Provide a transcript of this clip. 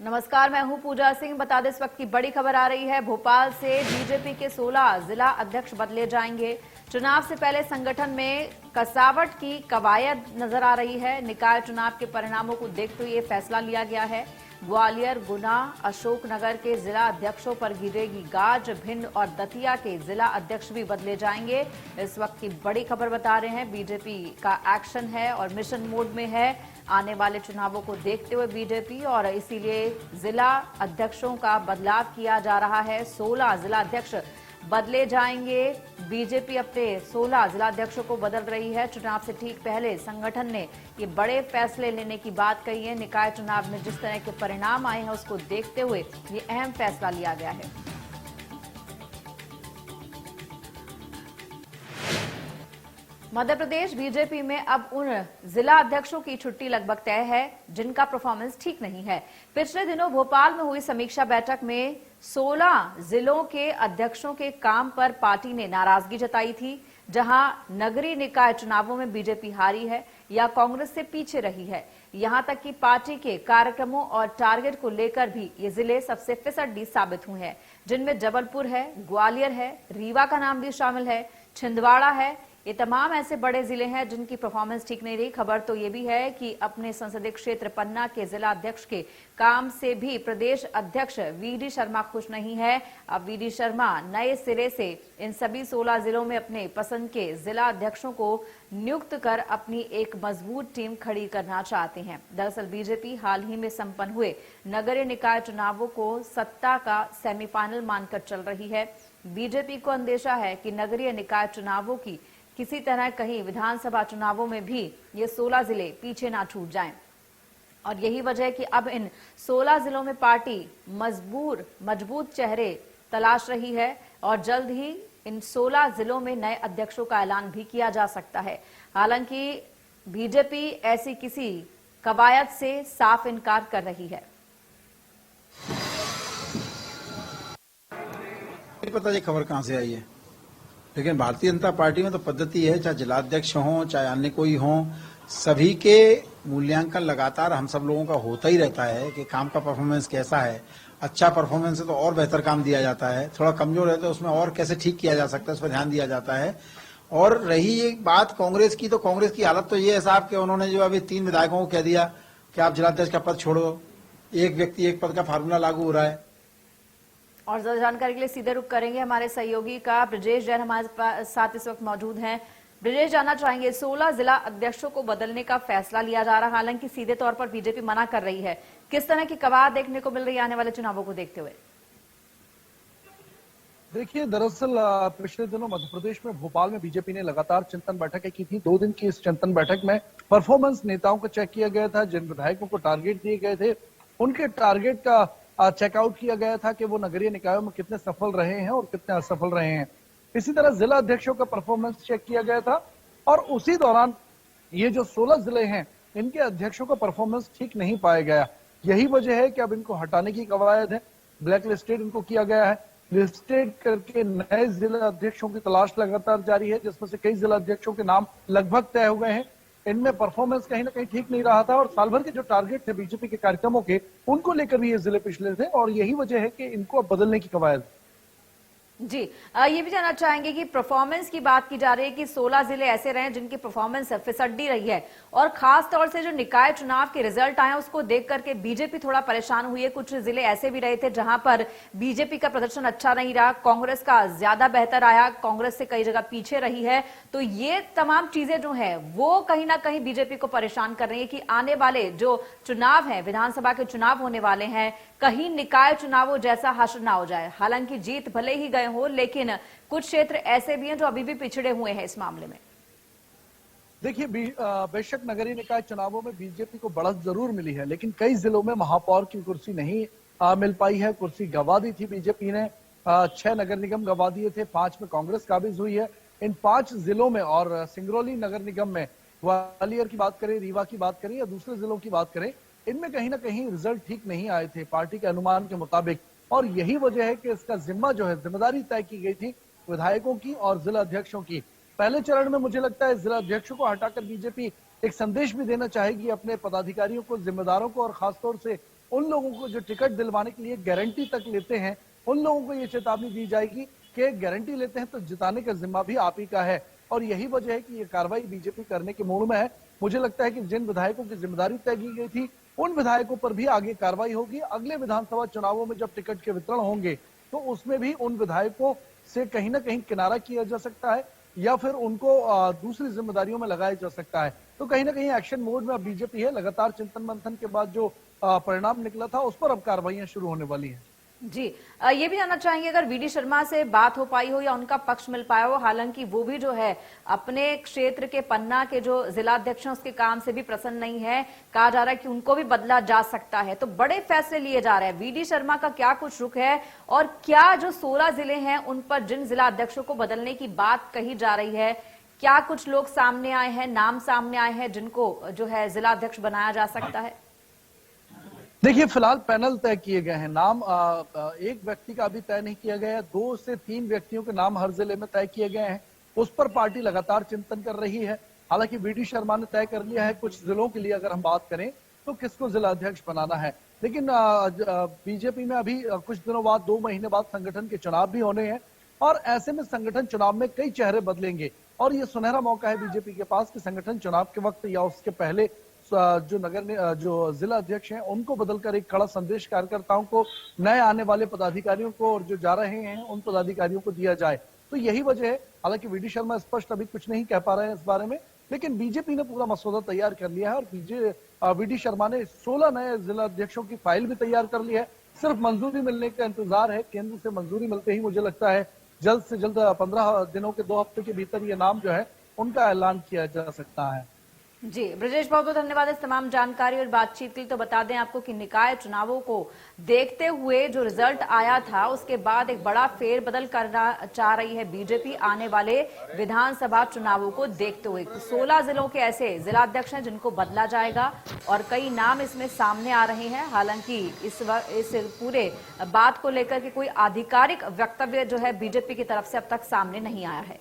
नमस्कार, मैं हूं पूजा सिंह। बता दें, इस वक्त की बड़ी खबर आ रही है। भोपाल से बीजेपी के 16 जिला अध्यक्ष बदले जाएंगे। चुनाव से पहले संगठन में कसावट की कवायद नजर आ रही है। निकाय चुनाव के परिणामों को देखते हुए ये फैसला लिया गया है। ग्वालियर, गुना, अशोकनगर के जिला अध्यक्षों पर गिरेगी गाज। भिंड और दतिया के जिला अध्यक्ष भी बदले जाएंगे। इस वक्त की बड़ी खबर बता रहे हैं। बीजेपी का एक्शन है और मिशन मोड में है आने वाले चुनावों को देखते हुए बीजेपी, और इसीलिए जिला अध्यक्षों का बदलाव किया जा रहा है। 16 जिला अध्यक्ष बदले जाएंगे। बीजेपी अपने 16 जिला अध्यक्षों को बदल रही है। चुनाव से ठीक पहले संगठन ने ये बड़े फैसले लेने की बात कही है। निकाय चुनाव में जिस तरह के परिणाम आए हैं उसको देखते हुए ये अहम फैसला लिया गया है। मध्य प्रदेश बीजेपी में अब उन जिला अध्यक्षों की छुट्टी लगभग तय है जिनका परफॉर्मेंस ठीक नहीं है। पिछले दिनों भोपाल में हुई समीक्षा बैठक में 16 जिलों के अध्यक्षों के काम पर पार्टी ने नाराजगी जताई थी। जहां नगरीय निकाय चुनावों में बीजेपी हारी है या कांग्रेस से पीछे रही है, यहां तक कि पार्टी के कार्यक्रमों और टारगेट को लेकर भी ये जिले सबसे फिसड्डी साबित हुए हैं, जिनमें जबलपुर है, ग्वालियर है, रीवा का नाम भी शामिल है, छिंदवाड़ा है। ये तमाम ऐसे बड़े जिले हैं जिनकी परफॉर्मेंस ठीक नहीं रही। खबर तो ये भी है कि अपने संसदीय क्षेत्र पन्ना के जिला अध्यक्ष के काम से भी प्रदेश अध्यक्ष वीडी शर्मा खुश नहीं है। अब वीडी शर्मा नए सिरे से इन सभी 16 जिलों में अपने पसंद के जिला अध्यक्षों को नियुक्त कर अपनी एक मजबूत टीम खड़ी करना चाहते हैं। दरअसल बीजेपी हाल ही में संपन्न हुए नगरीय निकाय चुनावों को सत्ता का सेमीफाइनल मानकर चल रही है। बीजेपी को अंदेशा है कि नगरीय निकाय चुनावों की किसी तरह कहीं विधानसभा चुनावों में भी ये 16 जिले पीछे ना छूट जाएं, और यही वजह है कि अब इन 16 जिलों में पार्टी मजबूत चेहरे तलाश रही है और जल्द ही इन 16 जिलों में नए अध्यक्षों का ऐलान भी किया जा सकता है। हालांकि बीजेपी ऐसी किसी कवायद से साफ इनकार कर रही है। नहीं पता ये खबर कहां से आई है, लेकिन भारतीय जनता पार्टी में तो पद्धति है, चाहे जिलाध्यक्ष हों चाहे अन्य कोई हों, सभी के मूल्यांकन लगातार हम सब लोगों का होता ही रहता है कि काम का परफॉर्मेंस कैसा है। अच्छा परफॉर्मेंस है तो और बेहतर काम दिया जाता है, थोड़ा कमजोर है तो उसमें और कैसे ठीक किया जा सकता है, उस पर ध्यान दिया जाता है। और रही एक बात कांग्रेस की, तो कांग्रेस की हालत तो ये है साहब कि उन्होंने जो अभी 3 विधायकों को कह दिया कि आप जिलाध्यक्ष का पद छोड़ो, एक व्यक्ति एक पद का फार्मूला लागू हो रहा है। और ज्यादा जानकारी के लिए सीधे रुख करेंगे हमारे सहयोगी का। ब्रजेश जैन हमारे साथ इस वक्त मौजूद हैं। ब्रजेश, जानना चाहेंगे 16 जिला अध्यक्षों को बदलने का फैसला लिया जा रहा है, हालांकि सीधे तौर पर बीजेपी मना कर रही है। किस तरह की कवायद देखने को मिल रही है आने वाले चुनावों को देखते हुए? देखिए, दरअसल पिछले दिनों मध्य प्रदेश में भोपाल में बीजेपी ने लगातार चिंतन बैठकें की थी। 2 दिन की इस चिंतन बैठक में परफॉर्मेंस नेताओं को चेक किया गया था। जिन विधायकों को टारगेट दिए गए थे उनके टारगेट का चेकआउट किया गया था कि वो नगरीय निकायों में कितने सफल रहे हैं और कितने असफल रहे हैं। इसी तरह जिला अध्यक्षों का परफॉर्मेंस चेक किया गया था, और उसी दौरान ये जो 16 जिले हैं इनके अध्यक्षों का परफॉर्मेंस ठीक नहीं पाया गया। यही वजह है कि अब इनको हटाने की कवायद है। ब्लैक लिस्टेड इनको किया गया है। लिस्टेड करके नए जिला अध्यक्षों की तलाश लगातार जारी है, जिसमें से कई जिला अध्यक्षों के नाम लगभग तय हो गए हैं। इनमें परफॉर्मेंस कहीं ना कहीं ठीक नहीं रहा था, और साल भर के जो टारगेट थे बीजेपी के कार्यक्रमों के, उनको लेकर भी ये जिले पिछले थे, और यही वजह है कि इनको अब बदलने की कवायद। जी, ये भी जानना चाहेंगे कि परफॉर्मेंस की बात की जा रही है कि 16 जिले ऐसे रहे जिनकी परफॉर्मेंस फिसड्डी रही है, और खास तौर से जो निकाय चुनाव के रिजल्ट आए उसको देख करके बीजेपी थोड़ा परेशान हुई है। कुछ जिले ऐसे भी रहे थे जहां पर बीजेपी का प्रदर्शन अच्छा नहीं रहा, कांग्रेस का ज्यादा बेहतर आया, कांग्रेस से कई जगह पीछे रही है। तो ये तमाम चीजें जो है वो कहीं ना कहीं बीजेपी को परेशान कर रही है कि आने वाले जो चुनाव है, विधानसभा के चुनाव होने वाले हैं, कहीं निकाय चुनावों जैसा हश्र ना हो जाए। हालांकि जीत भले ही गए हो, लेकिन कुछ क्षेत्र ऐसे भी हैं जो अभी भी पिछड़े हुए हैं इस मामले में। देखिए, बेशक नगरीय निकाय चुनावों में बीजेपी को बढ़त जरूर मिली है, लेकिन कई जिलों में महापौर की कुर्सी नहीं मिल पाई है। कुर्सी गंवा दी थी बीजेपी ने। 6 नगर निगम गंवा दिए थे, 5 में कांग्रेस काबिज हुई है। इन 5 जिलों में, और सिंगरौली नगर निगम में, ग्वालियर की बात करें, रीवा की बात करें या दूसरे जिलों की बात करें, इनमें कहीं ना कहीं रिजल्ट ठीक नहीं आए थे पार्टी के अनुमान के मुताबिक। और यही वजह है कि इसका जिम्मा जो है, जिम्मेदारी तय की गई थी विधायकों की और जिला अध्यक्षों की। पहले चरण में मुझे लगता है जिला अध्यक्षों को हटाकर बीजेपी एक संदेश भी देना चाहेगी अपने पदाधिकारियों को, जिम्मेदारों को, और खासतौर से उन लोगों को जो टिकट दिलवाने के लिए गारंटी तक लेते हैं, उन लोगों को ये चेतावनी दी जाएगी कि गारंटी लेते हैं तो जिताने का जिम्मा भी आप ही का है। और यही वजह है कि ये कार्रवाई बीजेपी करने के मूड में है। मुझे लगता है कि जिन विधायकों की जिम्मेदारी तय की गई थी, उन विधायकों पर भी आगे कार्रवाई होगी। अगले विधानसभा चुनावों में जब टिकट के वितरण होंगे तो उसमें भी उन विधायकों से कहीं ना कहीं किनारा किया जा सकता है या फिर उनको दूसरी जिम्मेदारियों में लगाया जा सकता है। तो कहीं ना कहीं एक्शन मोड में अब बीजेपी है। लगातार चिंतन मंथन के बाद जो परिणाम निकला था उस पर अब कार्रवाइयां शुरू होने वाली हैं। जी, ये भी जानना चाहेंगे अगर वीडी शर्मा से बात हो पाई हो या उनका पक्ष मिल पाया हो। हालांकि वो भी जो है अपने क्षेत्र के पन्ना के जो जिलाध्यक्ष हैं उसके काम से भी प्रसन्न नहीं है। कहा जा रहा है कि उनको भी बदला जा सकता है, तो बड़े फैसले लिए जा रहे हैं। वीडी शर्मा का क्या कुछ रुख है और क्या जो 16 जिले हैं उन पर जिन जिलाध्यक्षों को बदलने की बात कही जा रही है, क्या कुछ लोग सामने आए हैं, नाम सामने आए हैं जिनको जो है जिलाध्यक्ष बनाया जा सकता है? देखिए, फिलहाल पैनल तय किए गए हैं। नाम एक व्यक्ति का अभी तय नहीं किया गया है। 2 से 3 व्यक्तियों के नाम हर जिले में तय किए गए हैं। उस पर पार्टी लगातार चिंतन कर रही है। हालांकि वीडी शर्मा ने तय कर लिया है कुछ जिलों के लिए, अगर हम बात करें तो किसको जिलाध्यक्ष बनाना है। लेकिन बीजेपी में अभी कुछ दिनों बाद, 2 महीने बाद संगठन के चुनाव भी होने हैं और ऐसे में संगठन चुनाव में कई चेहरे बदलेंगे और ये सुनहरा मौका है बीजेपी के पास कि संगठन चुनाव के वक्त या उसके पहले जो जिला अध्यक्ष हैं उनको बदलकर एक कड़ा संदेश कार्यकर्ताओं को, नए आने वाले पदाधिकारियों को और जो जा रहे हैं उन पदाधिकारियों को दिया जाए। तो यही वजह है। हालांकि वीडी शर्मा स्पष्ट अभी कुछ नहीं कह पा रहे हैं इस बारे में, लेकिन बीजेपी ने पूरा मसौदा तैयार कर लिया है और वीडी शर्मा ने 16 नए जिला अध्यक्षों की फाइल भी तैयार कर ली है। सिर्फ मंजूरी मिलने का इंतजार है। केंद्र से मंजूरी मिलते ही मुझे लगता है जल्द से जल्द 15 दिनों के 2 हफ्ते के भीतर ये नाम जो है उनका ऐलान किया जा सकता है। जी ब्रजेश, बहुत बहुत धन्यवाद इस तमाम जानकारी और बातचीत के लिए। तो बता दें आपको कि निकाय चुनावों को देखते हुए जो रिजल्ट आया था उसके बाद एक बड़ा फेरबदल करना चाह रही है बीजेपी आने वाले विधानसभा चुनावों को देखते हुए। 16 जिलों के ऐसे जिलाध्यक्ष हैं जिनको बदला जाएगा और कई नाम इसमें सामने आ रहे हैं। हालांकि इस पूरे बात को लेकर के कोई आधिकारिक वक्तव्य जो है बीजेपी की तरफ से अब तक सामने नहीं आया है।